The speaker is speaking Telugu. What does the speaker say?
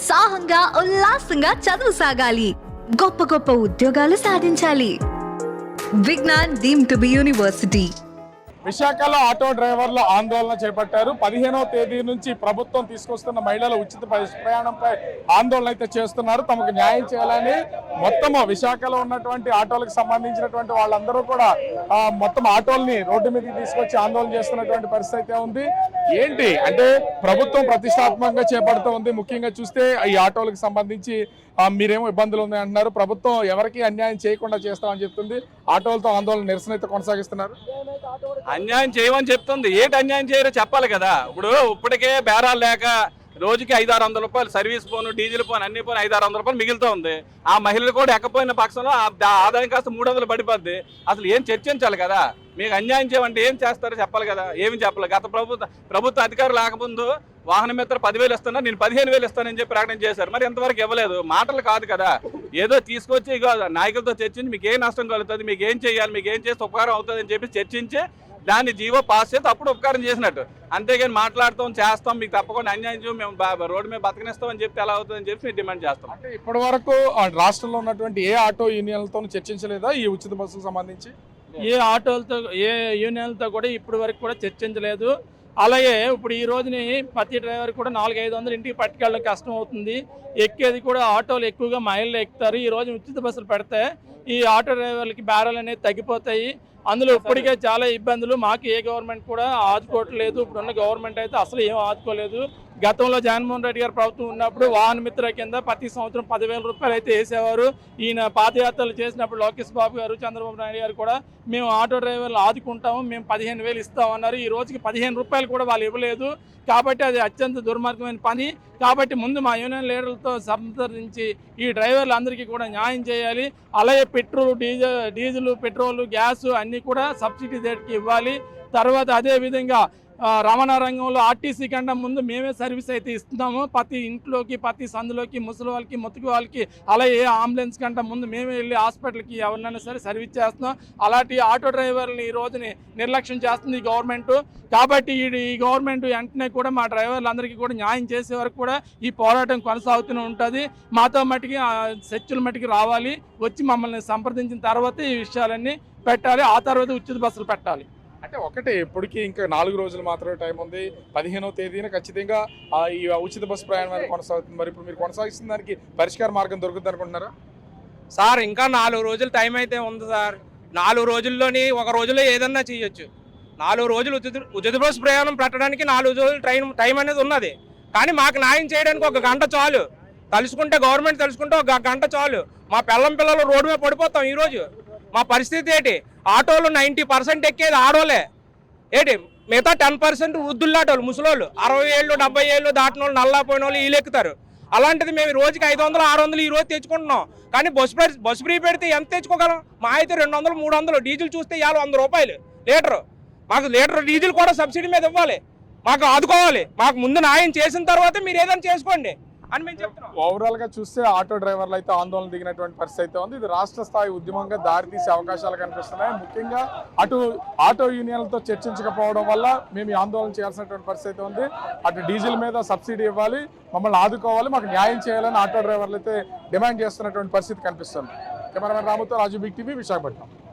ఉత్సాహంగా ఉల్లాసంగా చదువు సాగాలి, గొప్ప గొప్ప ఉద్యోగాలు సాధించాలి. Vignan deemed to be university. విశాఖలో ఆటో డ్రైవర్లు ఆందోళన చేపట్టారు. 15వ తేదీ నుంచి ప్రభుత్వం తీసుకొస్తున్న మహిళల ఉచిత ప్రయాణంపై ఆందోళన అయితే చేస్తున్నారు. తమకు న్యాయం చేయాలని మొత్తము విశాఖలో ఉన్నటువంటి ఆటోలకు సంబంధించినటువంటి వాళ్ళందరూ కూడా మొత్తం ఆటోల్ని రోడ్డు మీదకి తీసుకొచ్చి ఆందోళన చేస్తున్నటువంటి పరిస్థితి అయితే ఉంది. ఏంటి అంటే ప్రభుత్వం ప్రతిష్టాత్మకంగా చేపడుతూ ఉంది. ముఖ్యంగా చూస్తే ఈ ఆటోలకు సంబంధించి మీరేమో ఇబ్బందులు ఉన్నాయి అంటున్నారు. ప్రభుత్వం ఎవరికి అన్యాయం చేయకుండా చేస్తామని చెప్తుంది. ఆటోలతో ఆందోళన నిరసన అయితే కొనసాగిస్తున్నారు. అన్యాయం చేయమని చెప్తుంది. ఏంటి అన్యాయం చేయరో చెప్పాలి కదా. ఇప్పటికే బేరాలు లేక రోజుకి 500-600 రూపాయలు సర్వీస్ పోను, డీజిల్ పోను, అన్ని పోను 500-600 రూపాయలు మిగులుతూ ఉంది. ఆ మహిళలు కూడా ఎక్కపోయిన పక్షంలో ఆదాయం కాస్త 300 పడిపోద్ది. అసలు ఏం చర్చించాలి కదా. మీకు అన్యాయం చేయమంటే ఏం చేస్తారో చెప్పాలి కదా. ఏమి చెప్పాలి. గత ప్రభుత్వ అధికారులు లేకముందు వాహన మిత్ర 10,000 ఇస్తున్నా, నేను 15,000 ఇస్తానని చెప్పి ప్రకటన చేశారు. మరి ఎంతవరకు ఇవ్వలేదు. మాటలు కాదు కదా. ఏదో తీసుకొచ్చి నాయకులతో చర్చించి మీకు ఏం నష్టం కలుగుతుంది, మీకు ఏం చేయాలి, మీకు ఏం చేస్తే ఉపకారం అవుతుంది అని చెప్పి చర్చించి దాన్ని జీవో పాస్ చేస్తే అప్పుడు ఉపకారం చేసినట్టు. అంతేగాని మాట్లాడతాం చేస్తాం మీకు తప్పకుండా అన్యాయం చేయం మేము రోడ్డు మీద బతకనిస్తాం అని చెప్తే ఎలా అవుతుందని చెప్పి మేము డిమాండ్ చేస్తాం. అంటే ఇప్పటి వరకు రాష్ట్రంలో ఉన్నటువంటి ఏ ఆటో యూనియన్లతో చర్చించలేదా ఈ ఉచిత బస్సుకు సంబంధించి? ఏ యూనియన్లతో కూడా ఇప్పటి వరకు కూడా చర్చించలేదు. అలాగే ఇప్పుడు ఈ రోజుని ప్రతి డ్రైవర్ కూడా 400-500 ఇంటికి పట్టుకెళ్ళడం కష్టం అవుతుంది. ఎక్కేది కూడా ఆటోలు ఎక్కువగా మహిళలు ఎక్కుతారు. ఈ రోజు ఉచిత బస్సులు పెడితే ఈ ఆటో డ్రైవర్లకి బేరాలు అనేవి తగ్గిపోతాయి. అందులో ఇప్పటికే చాలా ఇబ్బందులు. మాకు ఏ గవర్నమెంట్ కూడా ఆదుకోవట్లేదు. ఇప్పుడున్న గవర్నమెంట్ అయితే అసలు ఏం ఆదుకోలేదు. గతంలో జగన్మోహన్ రెడ్డి గారు ప్రభుత్వం ఉన్నప్పుడు వాహన మిత్ర కింద ప్రతి సంవత్సరం 10,000 రూపాయలు అయితే వేసేవారు. ఈయన పాదయాత్రలు చేసినప్పుడు లోకేష్ బాబు గారు, చంద్రబాబు నాయుడు గారు కూడా మేము ఆటో డ్రైవర్లు ఆదుకుంటాము, మేము 15,000 ఇస్తామన్నారు. ఈ రోజుకి 15 రూపాయలు కూడా వాళ్ళు ఇవ్వలేదు. కాబట్టి అది అత్యంత దుర్మార్గమైన పని. కాబట్టి ముందు మా యూనియన్ లీడర్లతో సంప్రదించి ఈ డ్రైవర్లందరికీ కూడా న్యాయం చేయాలి. అలాగే డీజిల్ పెట్రోల్ గ్యాస్ అన్నీ కూడా సబ్సిడీ రేట్కి ఇవ్వాలి. తర్వాత అదేవిధంగా రవాణా రంగంలో ఆర్టీసీ కన్నా ముందు మేమే సర్వీస్ అయితే ఇస్తున్నాము. ప్రతి ఇంట్లోకి, ప్రతి సందులోకి, ముసలి వాళ్ళకి, ముతుకు వాళ్ళకి, అలాగే అంబులెన్స్ కంటే ముందు మేమే వెళ్ళి హాస్పిటల్కి ఎవరినైనా సరే సర్వీస్ చేస్తున్నాం. అలాంటి ఆటో డ్రైవర్లని ఈ రోజుని నిర్లక్ష్యం చేస్తుంది ఈ గవర్నమెంట్. కాబట్టి ఈ గవర్నమెంట్ వెంటనే కూడా మా డ్రైవర్లందరికీ కూడా న్యాయం చేసే వరకు కూడా ఈ పోరాటం కొనసాగుతూనే ఉంటుంది. మాతో మట్టికి చర్చల మట్టికి రావాలి, వచ్చి మమ్మల్ని సంప్రదించిన తర్వాత ఈ విషయాలన్నీ పెట్టాలి. ఆ తర్వాత ఉచిత బస్సులు పెట్టాలి. అంటే ఒకటి ఇప్పటికీ ఇంకా 4 రోజులు మాత్రమే టైం ఉంది. 15వ తేదీన ఖచ్చితంగా ఈ ఉచిత బస్సు ప్రయాణం అనేది కొనసాగుతుంది. మరి ఇప్పుడు మీరు కొనసాగిస్తున్న దానికి పరిష్కార మార్గం దొరుకుతుంది అనుకుంటున్నారా? సార్ ఇంకా 4 రోజులు టైం అయితే ఉంది సార్. 4 రోజుల్లోని ఒక రోజులో ఏదన్నా చేయొచ్చు. 4 రోజులు ఉచిత బస్సు ప్రయాణం పెట్టడానికి 4 రోజులు టైం అనేది ఉన్నది. కానీ మాకు న్యాయం చేయడానికి 1 గంట చాలు. గవర్నమెంట్ తెలుసుకుంటే 1 గంట చాలు. మా పిల్లలు రోడ్డు మీద పడిపోతాం. ఈరోజు మా పరిస్థితి ఏంటి? ఆటోలు 90% ఎక్కేది ఆడోలే ఏంటి, మిగతా 10% వృద్ధుల్లాటోళ్ళు, ముసలోళ్ళు, 60 ఏళ్ళు 70 ఏళ్ళు దాటిన వాళ్ళు, నల్లా పోయిన వాళ్ళు వీళ్ళు ఎక్కుతారు. అలాంటిది మేము రోజుకి 500-600 ఈ రోజు తెచ్చుకుంటున్నాం. కానీ బస్సు ఫ్రీ పెడితే ఎంత తెచ్చుకోగలం? మా అయితే 200-300. డీజిల్ చూస్తే ఇవాళ 100 రూపాయలు లీటరు. మాకు లీటర్ డీజిల్ కూడా సబ్సిడీ మీద ఇవ్వాలి. మాకు ఆదుకోవాలి. మాకు ముందు న్యాయం చేసిన తర్వాత మీరు ఏదైనా చేసుకోండి అని మేము చెప్తున్నాం. ఓవరాల్ గా చూస్తే ఆటో డ్రైవర్లు అయితే ఆందోళన దిగినటువంటి పరిస్థితి అయితే ఉంది. ఇది రాష్ట్ర స్థాయి ఉద్యమంగా దారితీసే అవకాశాలు కనిపిస్తున్నాయి. ముఖ్యంగా ఆటో యూనియన్లతో చర్చించకపోవడం వల్ల మేము ఆందోళన చేయాల్సినటువంటి పరిస్థితి ఉంది. అటు డీజిల్ మీద సబ్సిడీ ఇవ్వాలి, మమ్మల్ని ఆదుకోవాలి, మాకు న్యాయం చేయాలని ఆటో డ్రైవర్లు అయితే డిమాండ్ చేస్తున్నటువంటి పరిస్థితి కనిపిస్తుంది. కెమెరామెన్ రాముతో రాజు, బిగ్ టీవీ, విశాఖపట్నం.